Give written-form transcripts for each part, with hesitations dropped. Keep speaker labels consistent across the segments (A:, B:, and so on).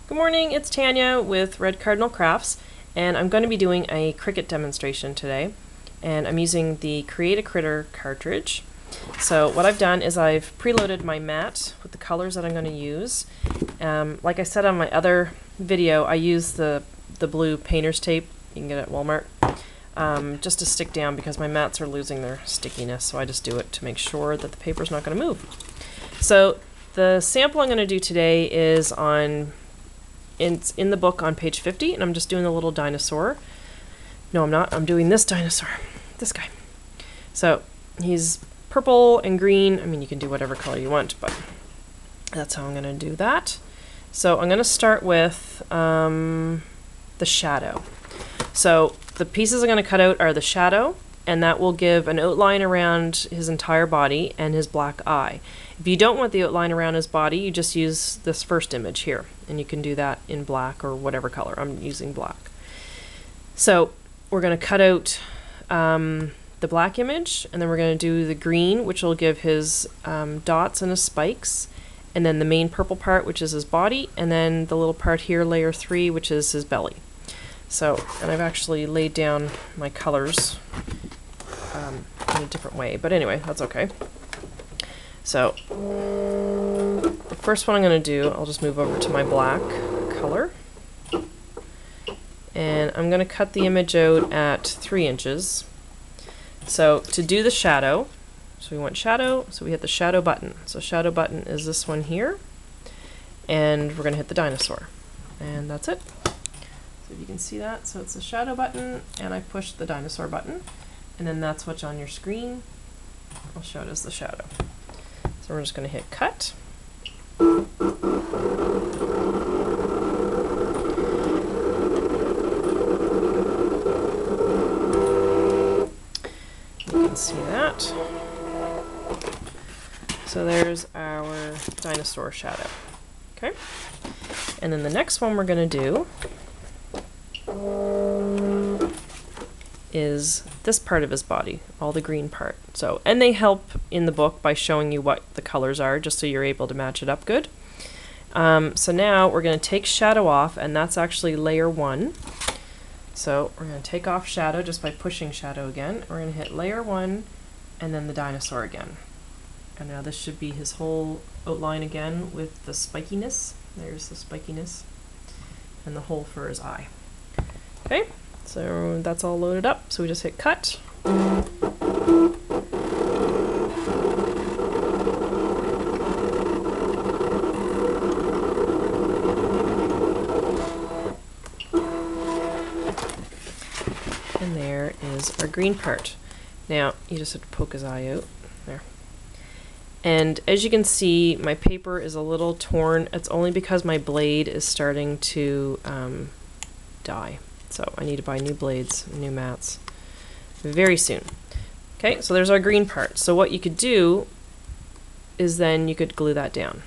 A: Good morning, it's Tanya with Red Cardinal Crafts, and I'm going to be doing a Cricut demonstration today, and I'm using the Create a Critter cartridge. So what I've done is I've preloaded my mat with the colors that I'm going to use. Like I said on my other video, I use the blue painter's tape you can get at Walmart just to stick down because my mats are losing their stickiness, so I just do it to make sure that the paper's not going to move. So the sample I'm going to do today is it's in the book on page 50, and I'm just doing the little dinosaur. No, I'm not. I'm doing this dinosaur. This guy. So he's purple and green. I mean, you can do whatever color you want, but that's how I'm going to do that. So I'm going to start with the shadow. So the pieces I'm going to cut out are the shadow, and that will give an outline around his entire body and his black eye. If you don't want the outline around his body, you just use this first image here, and you can do that in black or whatever color. I'm using black. So we're going to cut out the black image, and then we're going to do the green, which will give his dots and his spikes, and then the main purple part, which is his body, and then the little part here, layer 3, which is his belly. So, and I've actually laid down my colors in a different way, but anyway, that's okay. So, the first one I'm going to do, I'll just move over to my black color, and I'm going to cut the image out at 3 inches. So, to do the shadow, so we want shadow, so we hit the shadow button. So shadow button is this one here, and we're going to hit the dinosaur, and that's it. So if you can see that, so it's the shadow button, and I push the dinosaur button, and then that's what's on your screen. I'll show it as the shadow. So we're just going to hit cut. You can see that. So there's our dinosaur shadow. Okay. And then the next one we're going to do is this part of his body, all the green part. So, and they help in the book by showing you what the colors are, just so you're able to match it up good. So now we're going to take shadow off, and that's actually layer 1. So we're going to take off shadow just by pushing shadow again. We're going to hit layer 1, and then the dinosaur again. And now this should be his whole outline again with the spikiness. There's the spikiness, and the hole for his eye. Okay. So that's all loaded up, so we just hit cut. And there is our green part. Now, you just have to poke his eye out. There. And as you can see, my paper is a little torn. It's only because my blade is starting to die. So I need to buy new blades, new mats, very soon. Okay, so there's our green part. So what you could do is then you could glue that down.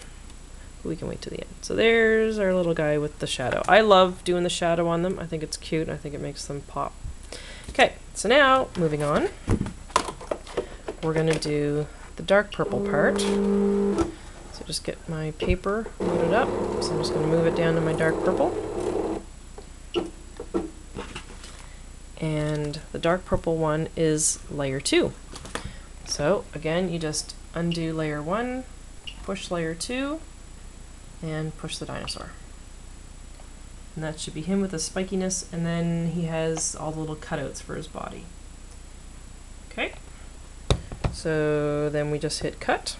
A: We can wait to the end. So there's our little guy with the shadow. I love doing the shadow on them. I think it's cute. I think it makes them pop. Okay, so now, moving on, we're going to do the dark purple part. So just get my paper loaded up. So I'm just going to move it down to my dark purple. And the dark purple one is layer 2. So again, you just undo layer 1, push layer 2, and push the dinosaur. And that should be him with the spikiness, and then he has all the little cutouts for his body. Okay, so then we just hit cut.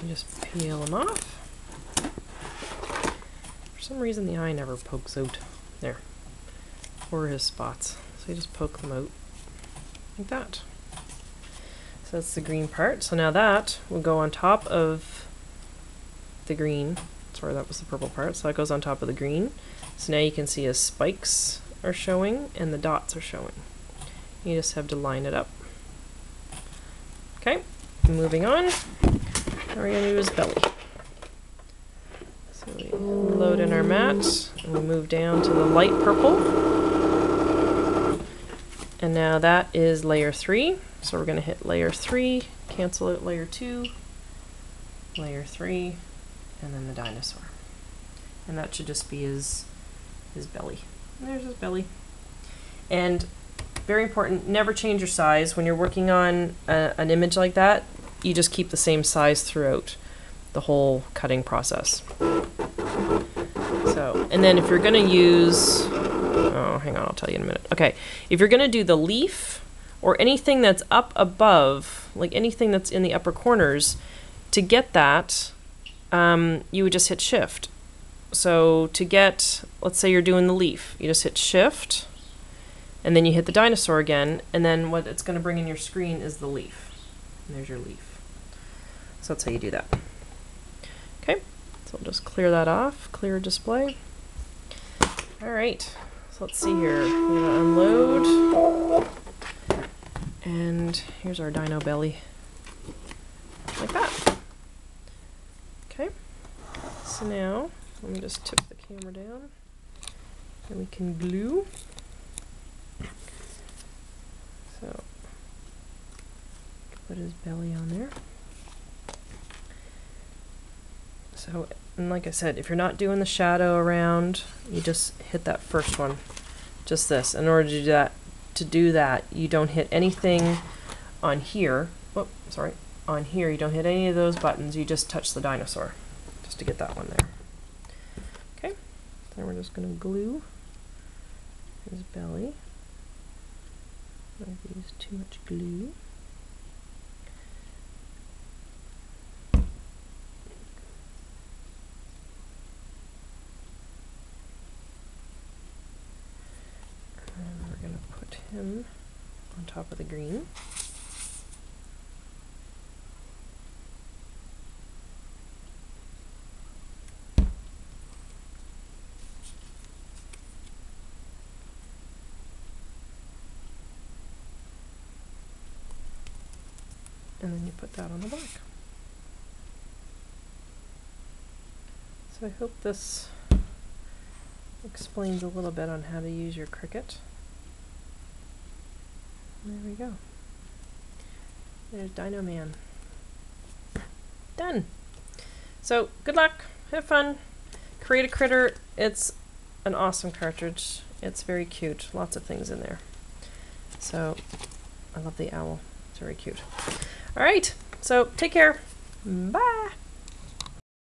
A: Just peel them off. For some reason the eye never pokes out. There. Or his spots. So you just poke them out like that. So that's the green part. So now that will go on top of the green. Sorry, that was the purple part. So that goes on top of the green. So now you can see his spikes are showing and the dots are showing. You just have to line it up. Okay, moving on. Now we're going to do his belly. So we load in our mat, and we move down to the light purple. And now that is layer 3. So we're going to hit layer 3, cancel out layer 2, layer 3, and then the dinosaur. And that should just be his belly. And there's his belly. And very important, never change your size. When you're working on an image like that, you just keep the same size throughout the whole cutting process. So, and then if you're going to use, oh, hang on, I'll tell you in a minute. Okay, if you're going to do the leaf or anything that's up above, like anything that's in the upper corners, to get that, you would just hit shift. So to get, let's say you're doing the leaf, you just hit shift, and then you hit the dinosaur again, and then what it's going to bring in your screen is the leaf. And there's your leaf. So that's how you do that. Okay, so we'll just clear that off, clear display. All right, so let's see here. We're gonna unload, and here's our dino belly, like that. Okay, so now let me just tip the camera down, and we can glue. So put his belly on there. So, and like I said, if you're not doing the shadow around, you just hit that first one, just this. In order to do that, you don't hit anything on here. Oh, sorry, on here you don't hit any of those buttons. You just touch the dinosaur, just to get that one there. Okay, then we're just going to glue his belly. I've used too much glue. Him on top of the green. And then you put that on the back. So I hope this explains a little bit on how to use your Cricut. There we go. There's Dino Man. Done. So good luck, have fun, create a critter. It's an awesome cartridge. It's very cute, lots of things in there. So I love the owl, it's very cute. All right, so take care, bye.